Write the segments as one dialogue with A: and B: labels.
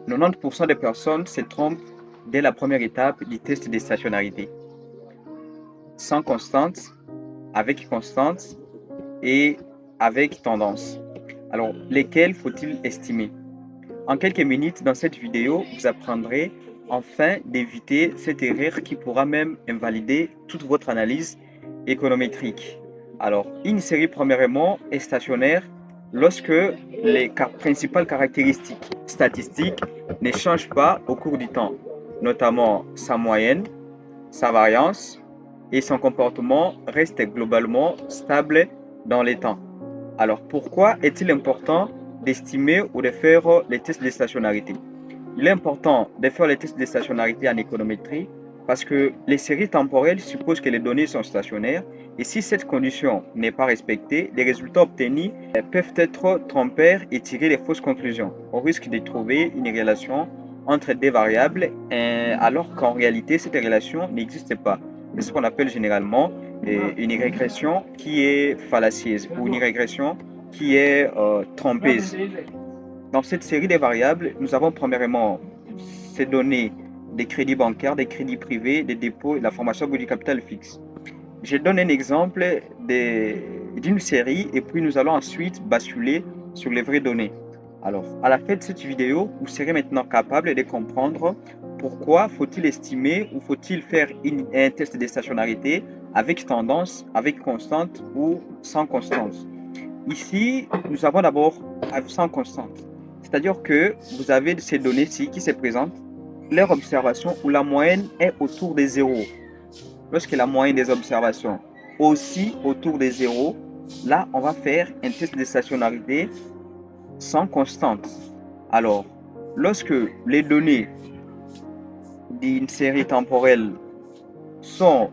A: 90% des personnes se trompent dès la première étape du test de stationnarité. Sans constante, avec constante et avec tendance. Alors, lesquels faut-il estimer? En quelques minutes dans cette vidéo, vous apprendrez enfin d'éviter cette erreur qui pourra même invalider toute votre analyse économétrique. Alors, une série premièrement est stationnaire lorsque les principales caractéristiques statistiques ne changent pas au cours du temps, notamment sa moyenne, sa variance et son comportement reste globalement stable dans les temps. Alors, pourquoi est-il important d'estimer ou de faire les tests de stationnarité? Il est important de faire les tests de stationnarité en économétrie parce que les séries temporelles supposent que les données sont stationnaires et si cette condition n'est pas respectée, les résultats obtenus peuvent être trompeurs et tirer de fausses conclusions. On risque de trouver une relation entre des variables alors qu'en réalité, cette relation n'existe pas. C'est ce qu'on appelle généralement une régression qui est fallacieuse ou une régression qui est trompeuse. Dans cette série de variables, nous avons premièrement ces données des crédits bancaires, des crédits privés, des dépôts et la formation du capital fixe. Je donne un exemple d'une série et puis nous allons ensuite basculer sur les vraies données. Alors, à la fin de cette vidéo, vous serez maintenant capable de comprendre pourquoi faut-il estimer ou faut-il faire un test de stationnarité avec tendance, avec constante ou sans constance. Ici, nous avons d'abord sans constante. C'est-à-dire que vous avez ces données-ci qui se présentent, leur observation où la moyenne est autour des zéros. Lorsque la moyenne des observations aussi autour des zéros, là, on va faire un test de stationnarité sans constante. Alors, lorsque les données d'une série temporelle sont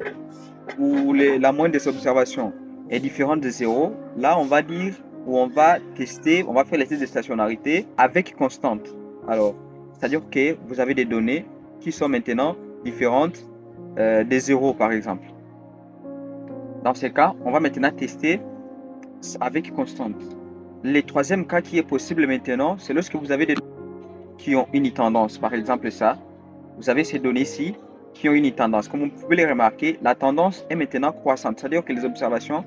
A: où la moyenne des observations est différente de zéro, là, on va dire où on va tester, on va faire les tests de stationnarité avec constante. Alors, c'est-à-dire que vous avez des données qui sont maintenant différentes des zéros, par exemple. Dans ce cas, on va maintenant tester avec constante. Le troisième cas qui est possible maintenant, c'est lorsque vous avez des données qui ont une tendance. Par exemple, ça, vous avez ces données-ci qui ont une tendance. Comme vous pouvez les remarquer, la tendance est maintenant croissante. C'est-à-dire que les observations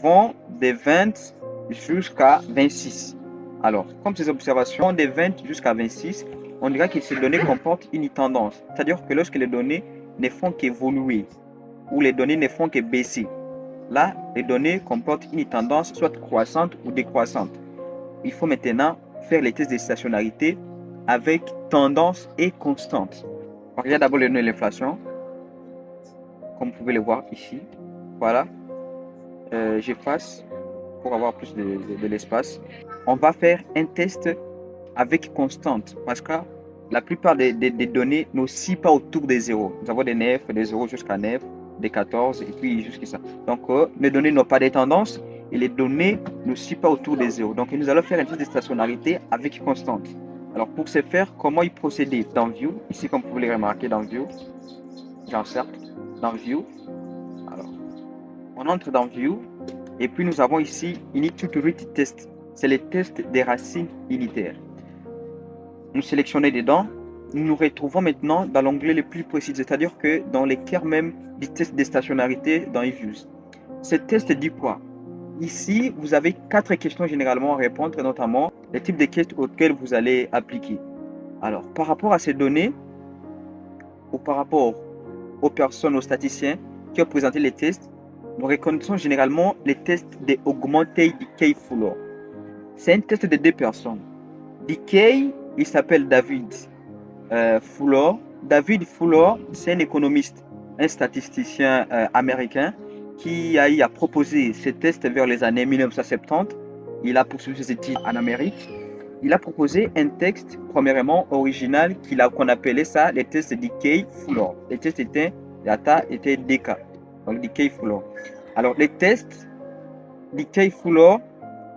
A: vont de 20 jusqu'à 26. Alors, comme ces observations vont de 20 jusqu'à 26, on dira que ces données comportent une tendance. C'est-à-dire que lorsque les données ne font qu'évoluer ou les données ne font que baisser, là, les données comportent une tendance soit croissante ou décroissante. Il faut maintenant faire les tests de stationnarité avec tendance et constante. On regarde d'abord les données de l'inflation, comme vous pouvez le voir ici. Voilà, j'efface pour avoir plus de l'espace. On va faire un test avec constante parce que la plupart des données n'oscillent pas autour des zéros. Nous avons des 9, des 0 jusqu'à 9, des 14 et puis jusqu'à ça. Donc, les données n'ont pas de tendance et les données n'oscillent pas autour des zéros. Donc, nous allons faire un test de stationnarité avec constante. Alors, pour ce faire, comment y procéder? Dans View, ici, comme vous pouvez le remarquer, dans View, j'encercle, dans View. Alors, on entre dans View et puis nous avons ici Init-to-Read Test. C'est le test des racines unitaires. Nous sélectionnons dedans, nous nous retrouvons maintenant dans l'onglet le plus précis, c'est-à-dire que dans les cœurs même du test de stationnarité dans eViews. Ce test dit quoi? Ici, vous avez 4 questions généralement à répondre, notamment les types de questions auxquelles vous allez appliquer. Alors, par rapport à ces données, ou par rapport aux personnes, aux statisticiens qui ont présenté les tests, nous reconnaissons généralement les tests de Augmented Decay Fuller. C'est un test de 2 personnes. Decay, il s'appelle David Fuller. David Fuller, c'est un économiste, un statisticien américain qui a proposé ces tests vers les années 1970. Il a poursuivi ses études en Amérique. Il a proposé un texte, premièrement, original, qu'on appelait ça les tests Decay Fuller. Les tests étaient, data était DK, donc Decay Fuller. Alors, les tests Decay Fuller,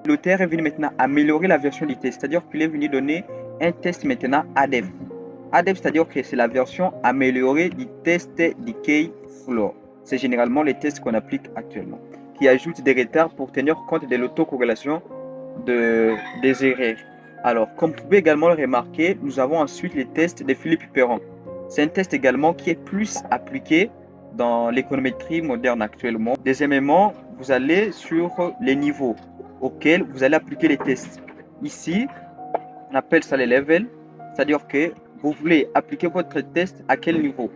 A: l'auteur est venu maintenant améliorer la version du test, c'est-à-dire qu'il est venu donner un test maintenant ADEF. ADEF, c'est-à-dire que c'est la version améliorée du test Decay Fuller. C'est généralement les tests qu'on applique actuellement, qui ajoutent des retards pour tenir compte de l'autocorrélation des erreurs. Alors, comme vous pouvez également le remarquer, nous avons ensuite les tests de Philippe Perron. C'est un test également qui est plus appliqué dans l'économétrie moderne actuellement. Deuxièmement, vous allez sur les niveaux auxquels vous allez appliquer les tests. Ici, on appelle ça les levels, c'est-à-dire que vous voulez appliquer votre test à quel niveau.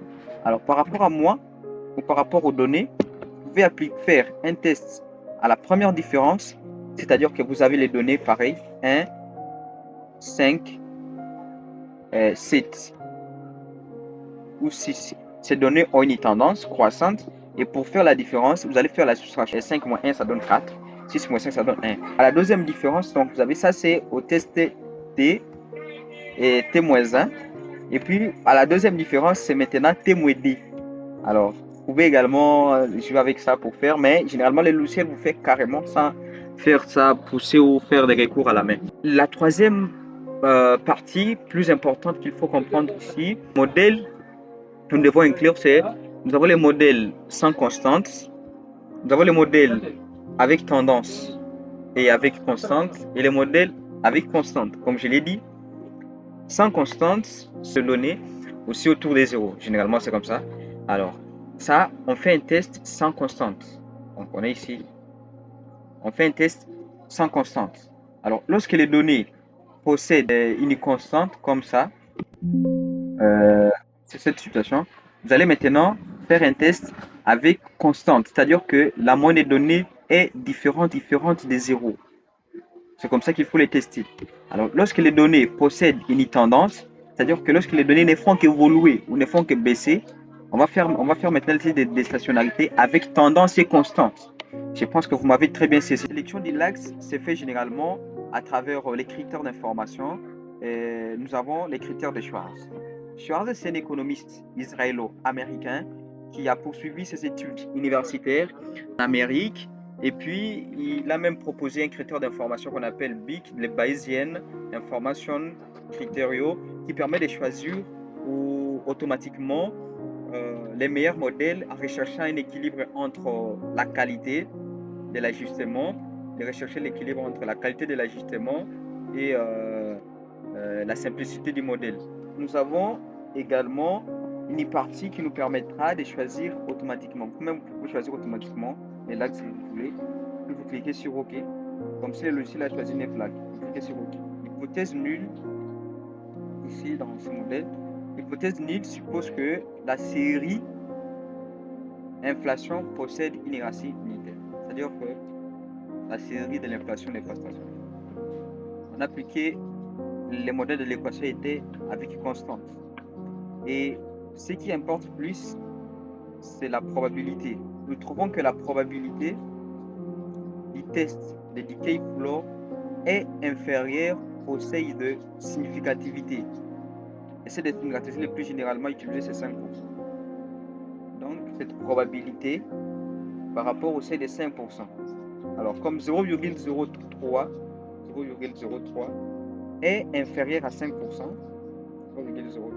A: Alors, par rapport à moi ou par rapport aux données, vous pouvez faire un test à la première différence, c'est-à-dire que vous avez les données pareilles, 1, 5, 7 ou 6. Ces données ont une tendance croissante et pour faire la différence, vous allez faire la soustraction. 5 moins 1, ça donne 4. 6 moins 5, ça donne 1. À la deuxième différence, donc vous avez ça, c'est au test T et T moins 1. Et puis, à la deuxième différence, c'est maintenant T moins D. Alors, vous pouvez également jouer avec ça pour faire, mais généralement, les logiciels vous font carrément sans faire ça, pousser ou faire des recours à la main. La troisième partie plus importante qu'il faut comprendre ici, modèle que nous devons inclure, c'est nous avons les modèles sans constante, nous avons les modèles avec tendance et avec constante, et les modèles avec constante. Comme je l'ai dit, sans constante, se donner aussi autour des zéros. Généralement, c'est comme ça. Alors, ça, on fait un test sans constante. Donc, on est ici. On fait un test sans constante. Alors, lorsque les données possèdent une constante comme ça, c'est cette situation, vous allez maintenant faire un test avec constante. C'est-à-dire que la moyenne des données est différente des zéros. C'est comme ça qu'il faut les tester. Alors, lorsque les données possèdent une tendance, c'est-à-dire que lorsque les données ne font qu'évoluer ou ne font que baisser, on va faire maintenant le test des stationnarités avec tendance et constante. Je pense que vous m'avez très bien saisi. La sélection de l'axe se fait généralement à travers les critères d'information. Nous avons les critères de Schwartz. Schwartz, c'est un économiste israélo-américain qui a poursuivi ses études universitaires en Amérique. Et puis, il a même proposé un critère d'information qu'on appelle BIC, le Bayesian Information Criterio, qui permet de choisir automatiquement les meilleurs modèles en recherchant un équilibre entre la qualité de l'ajustement, de rechercher l'équilibre entre la qualité de l'ajustement et la simplicité du modèle. Nous avons également une partie qui nous permettra de choisir automatiquement. Vous pouvez choisir automatiquement les lags si vous voulez. Puis vous cliquez sur OK. Comme si le logiciel a choisi 9 lags. Vous cliquez sur OK. Hypothèse nulle, ici dans ce modèle. Hypothèse nulle suppose que la série inflation possède une inertie unitaire. C'est-à-dire que la série de l'inflation n'est pas stationnaire. On a appliqué les modèles de l'équation étaient avec constante. Et ce qui importe plus, c'est la probabilité. Nous trouvons que la probabilité du test de decay flow est inférieure au seuil de significativité. Et c'est de significativité le plus généralement utilisé, c'est 5%. Donc, cette probabilité par rapport au seuil de 5%. Alors, comme 0,03 est inférieur à 5%, 0,03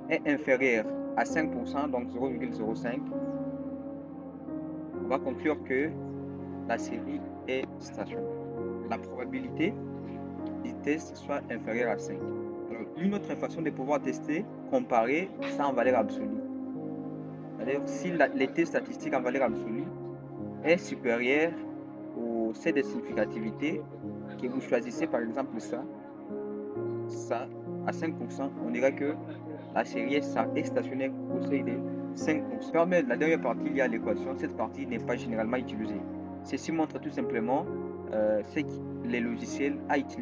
A: est inférieur à 5%, donc 0,05, on va conclure que la série est stationnaire. La probabilité du test soit inférieure à 5. Alors, une autre façon de pouvoir tester, comparer ça en valeur absolue. C'est-à-dire si les tests statistiques en valeur absolue est supérieur au seuil de significativité que vous choisissez, par exemple ça à 5%, on dirait que la série est stationnaire au seuil de 5%. Permet la dernière partie, il y a l'équation. Cette partie n'est pas généralement utilisée. Ceci montre tout simplement les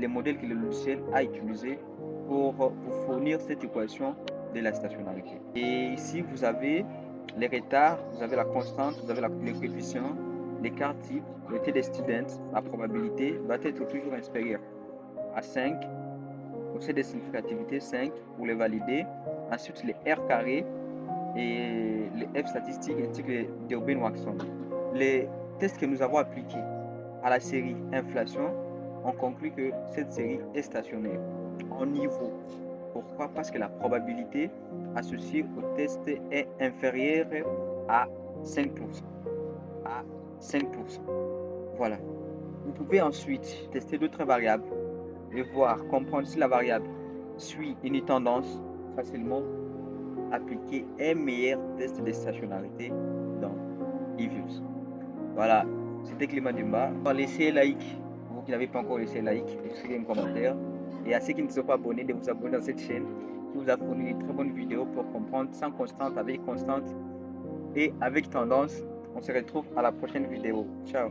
A: modèles que le logiciel a utilisés pour fournir cette équation de la stationnarité. Et ici, vous avez les retards, vous avez la constante, vous avez les coefficients, l'écart type, le t des students, la probabilité va être toujours inférieure à 5, au seuil de significativité 5 pour les valider. Ensuite, les R carré et les F statistiques ainsi que les Deubin-Watson. Les tests que nous avons appliqués à la série inflation, on conclut que cette série est stationnaire en niveau. Pourquoi? Parce que la probabilité associée au test est inférieure à 5%. À 5%. Voilà. Vous pouvez ensuite tester d'autres variables et voir, comprendre si la variable suit une tendance, facilement appliquer un meilleur test de stationnarité dans eViews. Voilà, c'était Clément Dumba. Laissez like, vous qui n'avez pas encore laissé like, écrivez un commentaire. Et à ceux qui ne sont pas abonnés, de vous abonner dans cette chaîne qui vous a fourni de très bonnes vidéos pour comprendre sans constante, avec constante et avec tendance. On se retrouve à la prochaine vidéo. Ciao.